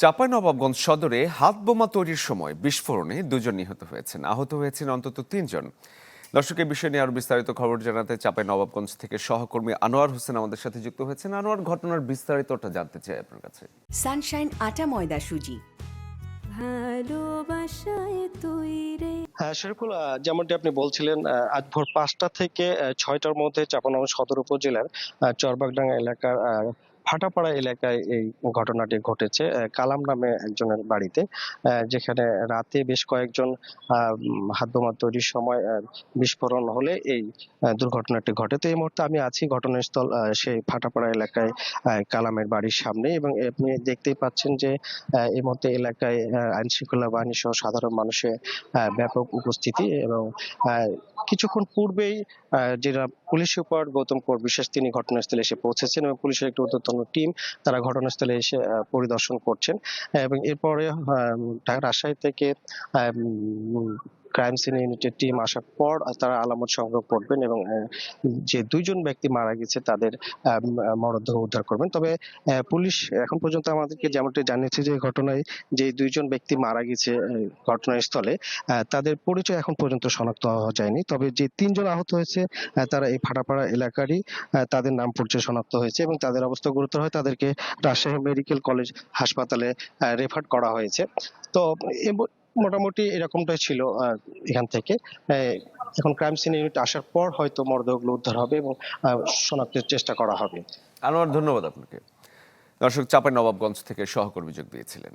চাঁপাইনবাবগঞ্জ সদরে হাত বোমা তৈরির সময় বিস্ফোরণে দুজন নিহত হয়েছেন, আহত হয়েছেন অন্তত ৩ জন। দর্শক, এই বিষয় নিয়ে আরো বিস্তারিত খবর জানাতে চাঁপাইনবাবগঞ্জ থেকে সহকর্মী আনোয়ার হোসেন আমাদের সাথে যুক্ত হয়েছেন। আনোয়ার, ঘটনার বিস্তারিতটা জানতে চাই আপনার কাছে। সানশাইন আটা ময়দা সুজি ভালোবাসায় তৈরি। হ্যাঁ শরীফুল, যেমনটি আপনি বলছিলেন, আজ ভোর ৫টা থেকে ৬টার মধ্যে চাঁপাইনবাবগঞ্জ সদর উপজেলার চরবাগডাঙ্গা এলাকার ভাটাপাড়া এলাকায় এই ঘটনাটি ঘটেছে কালাম নামে একজনের বাড়িতে, যেখানে রাতে বেশ কয়েকজন হাত বোমা তৈরির সময় বিস্ফোরণ হলে এই দুর্ঘটনাটি ঘটে। তো এই মুহূর্তে আমি আছি ঘটনাস্থল, সেই ভাটাপাড়া এলাকায় কালামের বাড়ির সামনে, এবং আপনি দেখতেই পাচ্ছেন যে এই মুহূর্তে এলাকায় আইন শৃঙ্খলা বাহিনী সহ সাধারণ মানুষের ব্যাপক উপস্থিতি। এবং কিছুক্ষণ পূর্বেই যেটা পুলিশ সুপার গৌতম কুমার বিশ্বাস তিনি ঘটনাস্থলে এসে পৌঁছেছেন, এবং পুলিশের একটি ঊর্ধ্বতন টিম তারা ঘটনাস্থলে এসে পরিদর্শন করছেন। এবং এরপরে রাজশাহী থেকে ক্রাইম সিন ইউনিটের টিম আসার পর তারা আলামত সংগ্রহ করবেন এবং যে দুইজন ব্যক্তি মারা গেছে তাদের মরদেহ উদ্ধার করবেন। তবে পুলিশ এখন পর্যন্ত আমাদেরকে যেমনটি জানিয়েছে যে ঘটনায় যে দুইজন ব্যক্তি মারা গেছে ঘটনাস্থলে, তাদের পরিচয় এখন পর্যন্ত শনাক্ত হওয়া যায়নি। তবে যে ৩ জন আহত হয়েছে তারা এই ভাটাপাড়া এলাকারই, তাদের নাম পরিচয় শনাক্ত হয়েছে এবং তাদের অবস্থা গুরুতর হয় তাদেরকে রাজশাহী মেডিকেল কলেজ হাসপাতালে রেফার করা হয়েছে। তো মোটামুটি এরকমটাই ছিল এখান থেকে। এখন ক্রাইম সিন ইউনিট আসার পর হয়তো মরদেহগুলো উদ্ধার হবে এবং শনাক্তের চেষ্টা করা হবে। আনোয়ার, ধন্যবাদ আপনাকে। দর্শক, চাঁপাইনবাবগঞ্জ থেকে সহকর্মী যোগ দিয়েছিলেন।